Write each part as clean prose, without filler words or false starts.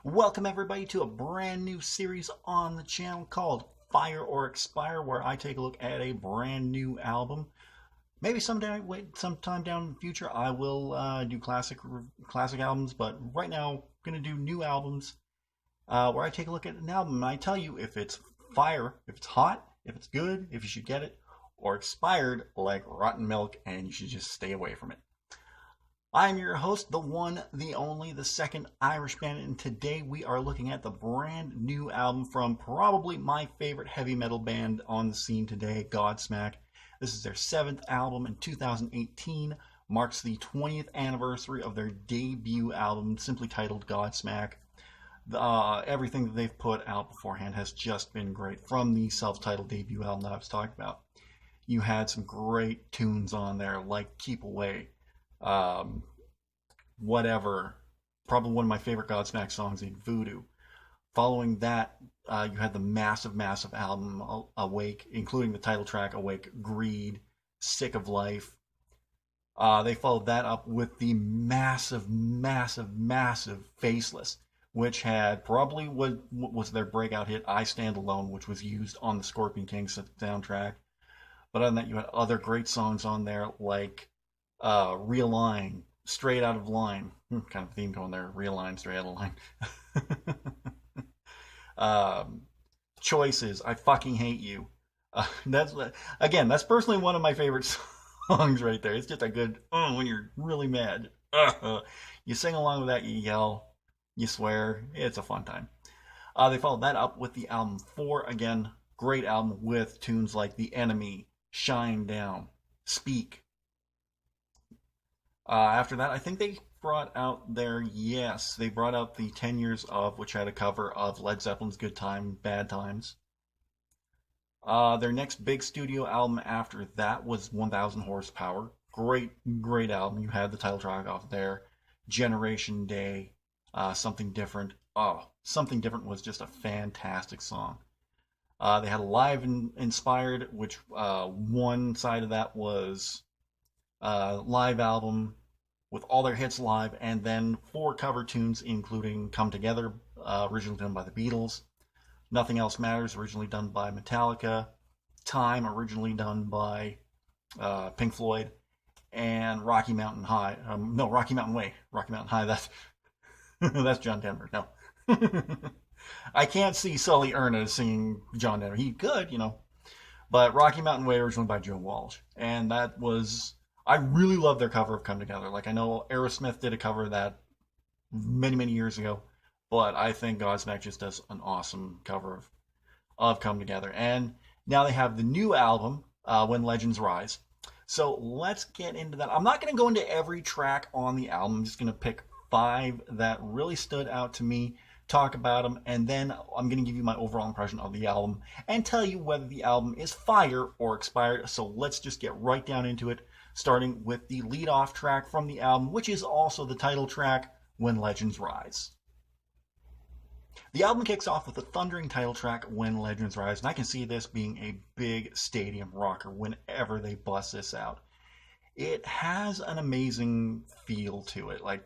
Welcome everybody to a brand new series on the channel called Fire or Expire, where I take a look at a brand new album. Maybe sometime down in the future, I will do classic albums, but right now I'm gonna do new albums where I take a look at an album and I tell you if it's fire, if it's hot, if it's good, if you should get it, or expired like rotten milk and you should just stay away from it. I'm your host, the one, the only, the second Irish Bandit, and today we are looking at the brand new album from probably my favorite heavy metal band on the scene today, Godsmack. This is their seventh album in 2018, marks the 20th anniversary of their debut album, simply titled Godsmack. Everything that they've put out beforehand has just been great, from the self-titled debut album that I was talking about. You had some great tunes on there, like Keep Away. Whatever, probably one of my favorite Godsmack songs, in Voodoo. Following that, you had the massive album Awake, including the title track Awake, Greed, Sick of Life. They followed that up with the massive Faceless, which had probably was their breakout hit, I Stand Alone, which was used on the Scorpion King soundtrack. But other than that, you had other great songs on there like Realign, Straight Out of Line. Kind of theme going there. Realign, Straight Out of Line. Choices, I Fucking Hate You. That's personally one of my favorite songs right there. It's just a good, when you're really mad. You sing along with that, you yell, you swear. It's a fun time. They followed that up with the album 4. Again, great album with tunes like The Enemy, Shine Down, Speak. After that, I think they brought out they brought out the 10 Years Of, which had a cover of Led Zeppelin's Good Time, Bad Times. Their next big studio album after that was 1000 Horsepower. Great album. You had the title track off there. Generation Day, Something Different. Something Different was just a fantastic song. They had a live inspired, which one side of that was live album with all their hits live, and then 4 cover tunes, including Come Together, originally done by the Beatles, Nothing Else Matters, originally done by Metallica, Time, originally done by Pink Floyd, and Rocky Mountain Way. Rocky Mountain High, that's that's John Denver. No. I can't see Sully Erna singing John Denver. He could, but Rocky Mountain Way, originally by Joe Walsh, and that was, I really love their cover of Come Together. Like, I know Aerosmith did a cover of that many years ago, but I think Godsmack just does an awesome cover of Come Together. And now they have the new album, When Legends Rise. So let's get into that. I'm not going to go into every track on the album. I'm just going to pick 5 that really stood out to me, talk about them, and then I'm going to give you my overall impression of the album and tell you whether the album is fire or expired. So let's just get right down into it, starting with the lead-off track from the album, which is also the title track, When Legends Rise. The album kicks off with the thundering title track, When Legends Rise, and I can see this being a big stadium rocker whenever they bust this out. It has an amazing feel to it. Like,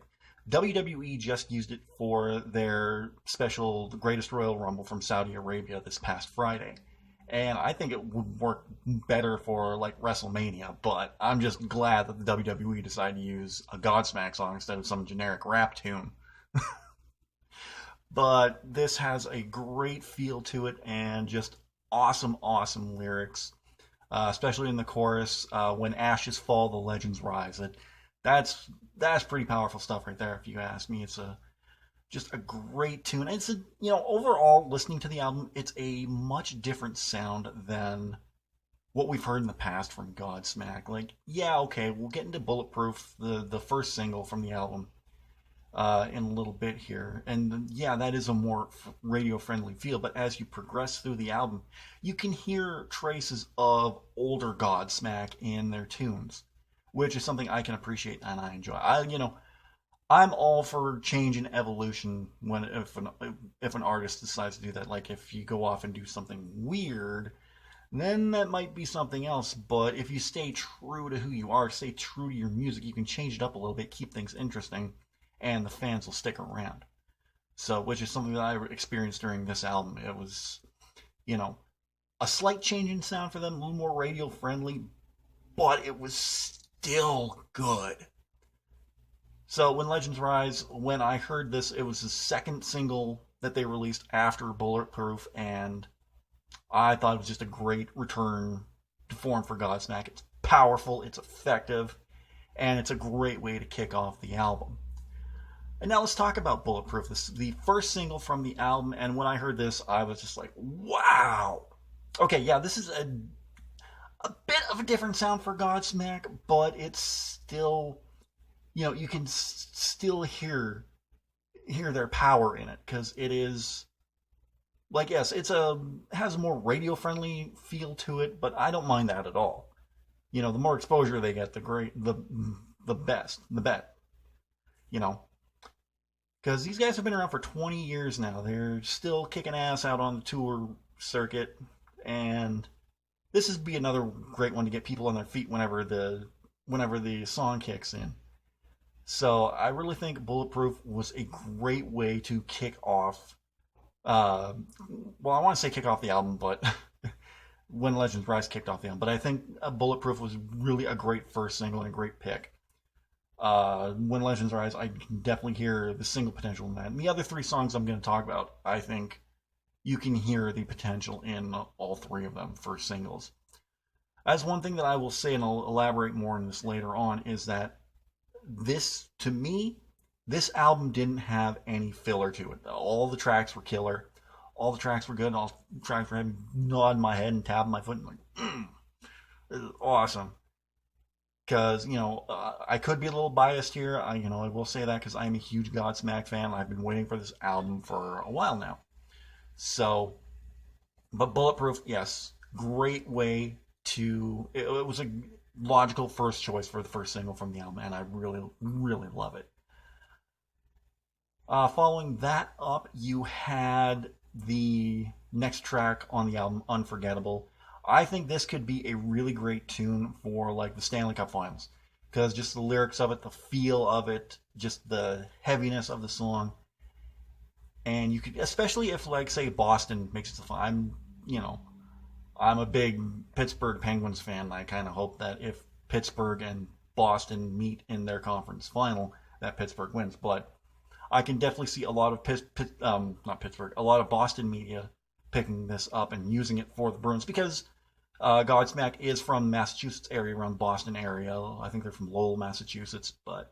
WWE just used it for their special Greatest Royal Rumble from Saudi Arabia this past Friday. And I think it would work better for, like, WrestleMania, but I'm just glad that the WWE decided to use a Godsmack song instead of some generic rap tune. But this has a great feel to it and just awesome lyrics, especially in the chorus, when ashes fall, the legends rise. That's pretty powerful stuff right there, if you ask me. It's just a great tune. It's overall, listening to the album, it's a much different sound than what we've heard in the past from Godsmack. Like, yeah, okay, we'll get into Bulletproof, the first single from the album, in a little bit here. And yeah, that is a more radio-friendly feel, but as you progress through the album, you can hear traces of older Godsmack in their tunes, which is something I can appreciate and I enjoy. I'm all for change and evolution if an artist decides to do that. Like, if you go off and do something weird, then that might be something else. But if you stay true to who you are, stay true to your music, you can change it up a little bit, keep things interesting, and the fans will stick around. So, which is something that I experienced during this album. It was, you know, a slight change in sound for them, a little more radio friendly, but it was still good. So when Legends Rise, when I heard this, it was the second single that they released after Bulletproof, and I thought it was just a great return to form for Godsmack. It's powerful, it's effective, and it's a great way to kick off the album. And now let's talk about Bulletproof. This is the first single from the album, and when I heard this, I was just like, wow. Okay, yeah, this is a bit of a different sound for Godsmack, but it's still, you can still hear their power in it, because it is, like, yes, has a more radio friendly feel to it, but I don't mind that at all. The more exposure they get, the best, the bet. Because these guys have been around for 20 years now. They're still kicking ass out on the tour circuit, and this would be another great one to get people on their feet whenever the song kicks in. So I really think Bulletproof was a great way to kick off. Well, I want to say kick off the album, but when Legends Rise kicked off the album. But I think Bulletproof was really a great first single and a great pick. When Legends Rise, I can definitely hear the single potential in that. And the other three songs I'm going to talk about, I think you can hear the potential in all three of them for singles. As one thing that I will say, and I'll elaborate more on this later on, is that to me, this album didn't have any filler to it. All the tracks were killer. All the tracks were good. All the tracks were having nodding my head and tapping my foot and like, this is awesome. Because, I could be a little biased here. I will say that because I'm a huge Godsmack fan. I've been waiting for this album for a while now. So, but Bulletproof, yes, great way to. It was a logical first choice for the first single from the album, and I really, really love it. Following that up, you had the next track on the album, Unforgettable. I think this could be a really great tune for like the Stanley Cup Finals, because just the lyrics of it, the feel of it, just the heaviness of the song, and you could, especially if like say Boston makes it to the final. I'm a big Pittsburgh Penguins fan. I kind of hope that if Pittsburgh and Boston meet in their conference final, that Pittsburgh wins. But I can definitely see a lot of not Pittsburgh, a lot of Boston media picking this up and using it for the Bruins, because Godsmack is from Massachusetts area, around Boston area. I think they're from Lowell, Massachusetts, but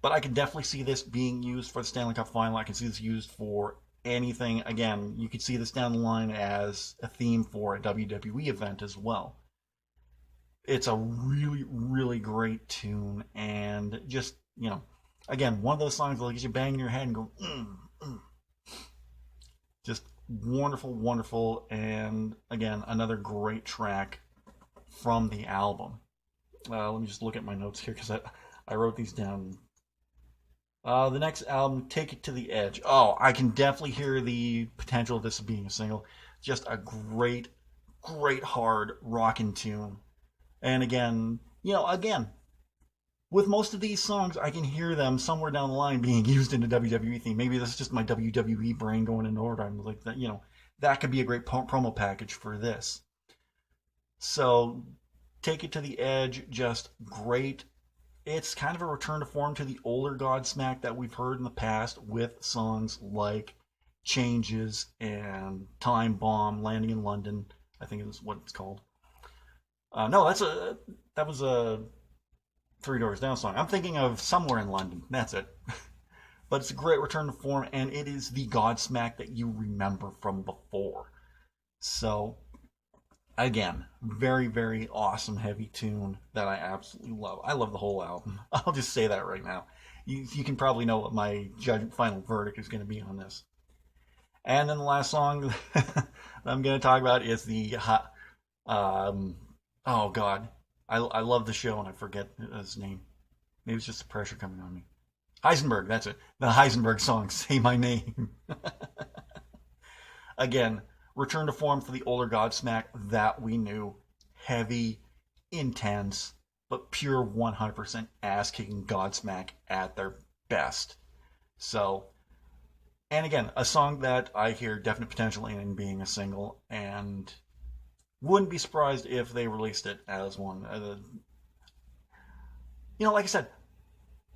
I can definitely see this being used for the Stanley Cup Final. I can see this used for anything. Again, you could see this down the line as a theme for a WWE event as well. It's a really, really great tune, and just, again, one of those songs that gets you banging your head and go, just wonderful, wonderful, and again, another great track from the album. Let me just look at my notes here, because I wrote these down. The next album, Take It to the Edge. Oh, I can definitely hear the potential of this being a single. Just a great, great hard rockin' tune. And again, with most of these songs, I can hear them somewhere down the line being used in a WWE theme. Maybe this is just my WWE brain going in order. I'm like that, that could be a great promo package for this. So, Take It to the Edge, just great. It's kind of a return to form to the older Godsmack that we've heard in the past, with songs like Changes and Time Bomb, Landing in London, I think is what it's called. No, that was a Three Doors Down song. I'm thinking of Somewhere in London. That's it. But it's a great return to form, and it is the Godsmack that you remember from before. So, again, very, very awesome heavy tune that I absolutely love. I love the whole album. I'll just say that right now. You can probably know what my final verdict is going to be on this. And then the last song that I'm going to talk about is the oh God, I love the show and I forget his name. Maybe it's just the pressure coming on me. Heisenberg, that's it. The Heisenberg song, Say My Name. Again, return to form for the older Godsmack that we knew. Heavy, intense, but pure 100% ass-kicking Godsmack at their best. So, And again, a song that I hear definite potential in being a single, and wouldn't be surprised if they released it as one. Like I said,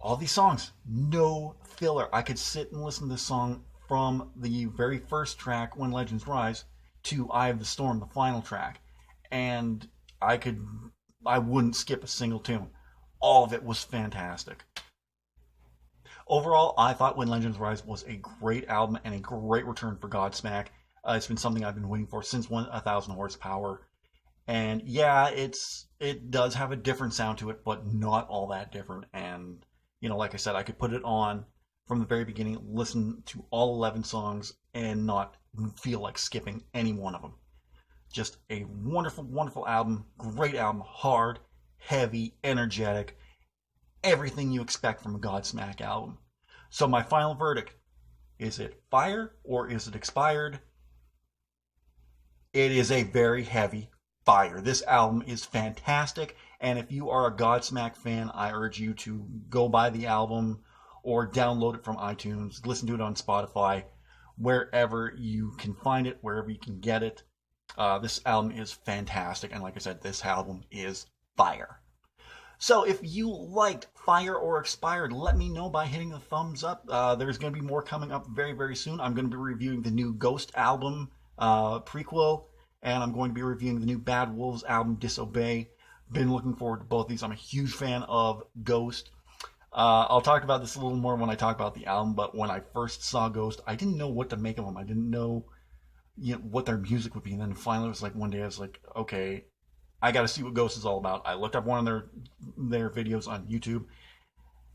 all these songs, no filler. I could sit and listen to this song from the very first track, When Legends Rise, to Eye of the Storm, the final track, and I wouldn't skip a single tune. All of it was fantastic. Overall, I thought When Legends Rise was a great album and a great return for Godsmack. It's been something I've been waiting for since 1,000 Horsepower. And yeah, it does have a different sound to it, but not all that different. And, like I said, I could put it on from the very beginning, listen to all 11 songs, and not feel like skipping any one of them. Just a wonderful, wonderful album. Great album. Hard, heavy, energetic. Everything you expect from a Godsmack album. So my final verdict, is it fire or is it expired? It is a very heavy fire. This album is fantastic, and if you are a Godsmack fan, I urge you to go buy the album or download it from iTunes, listen to it on Spotify, wherever you can find it, wherever you can get it. This album is fantastic, and like I said, this album is fire. So if you liked Fire or Expired, let me know by hitting the thumbs up. There's going to be more coming up very, very soon. I'm going to be reviewing the new Ghost album prequel, and I'm going to be reviewing the new Bad Wolves album, Disobey. Been looking forward to both these. I'm a huge fan of Ghost. I'll talk about this a little more when I talk about the album, but when I first saw Ghost, I didn't know what to make of them. I didn't know, what their music would be. And then finally it was like one day I was like, okay, I got to see what Ghost is all about. I looked up one of their videos on YouTube,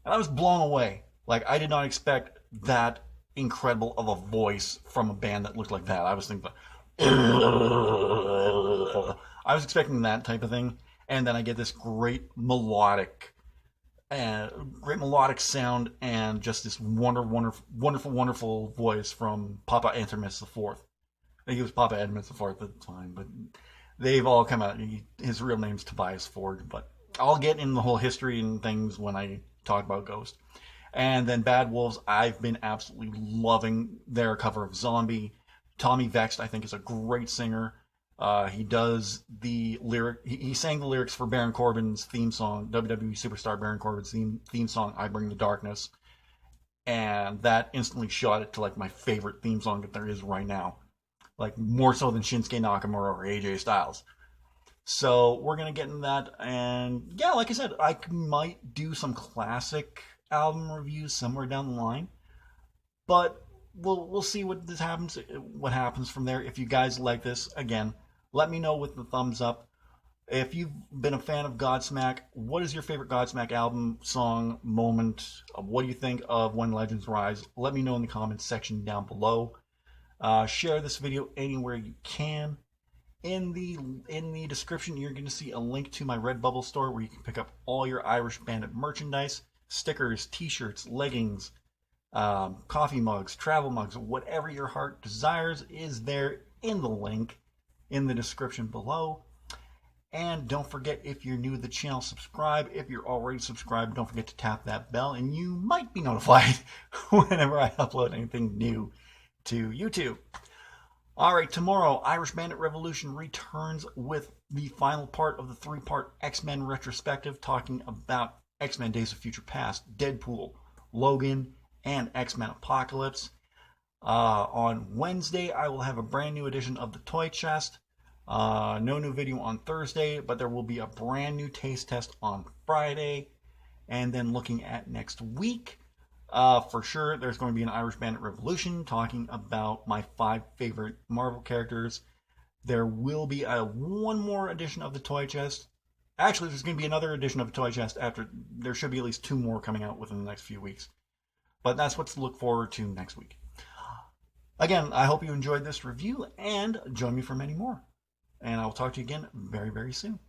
and I was blown away. Like, I did not expect that incredible of a voice from a band that looked like that. I was thinking, I was expecting that type of thing, and then I get this great melodic sound and just this wonderful voice from Papa Intermis IV. I think he was Papa Edmonds IV at the time, but they've all come out. His real name's Tobias Ford, but I'll get in the whole history and things when I talk about Ghost. And then Bad Wolves, I've been absolutely loving their cover of Zombie. Tommy Vext, I think, is a great singer. He does the lyric. He sang the lyrics for Baron Corbin's theme song, WWE Superstar Baron Corbin's theme song, "I Bring the Darkness," and that instantly shot it to like my favorite theme song that there is right now, like more so than Shinsuke Nakamura or AJ Styles. So we're gonna get in that, and yeah, like I said, I might do some classic album reviews somewhere down the line, but we'll see what happens from there. If you guys like this, again, let me know with the thumbs up. If you've been a fan of Godsmack, what is your favorite Godsmack album, song, moment? What do you think of When Legends Rise? Let me know in the comments section down below. Share this video anywhere you can. In the description, you're going to see a link to my Redbubble store where you can pick up all your Irish Bandit merchandise, stickers, t-shirts, leggings, coffee mugs, travel mugs, whatever your heart desires is there in the link in the description below. And don't forget, if you're new to the channel, subscribe. If you're already subscribed, don't forget to tap that bell, and you might be notified whenever I upload anything new to YouTube. Alright, tomorrow, Irish Bandit Revolution returns with the final part of the 3-part X-Men retrospective, talking about X-Men Days of Future Past, Deadpool, Logan, and X-Men Apocalypse. On Wednesday, I will have a brand new edition of the Toy Chest. No new video on Thursday, but there will be a brand new taste test on Friday. And then looking at next week, for sure, there's going to be an Irish Bandit Revolution talking about my 5 favorite Marvel characters. There will be one more edition of the Toy Chest. Actually, there's going to be another edition of the Toy Chest after. There should be at least 2 more coming out within the next few weeks. But that's what to look forward to next week. Again, I hope you enjoyed this review, and join me for many more. And I will talk to you again very, very soon.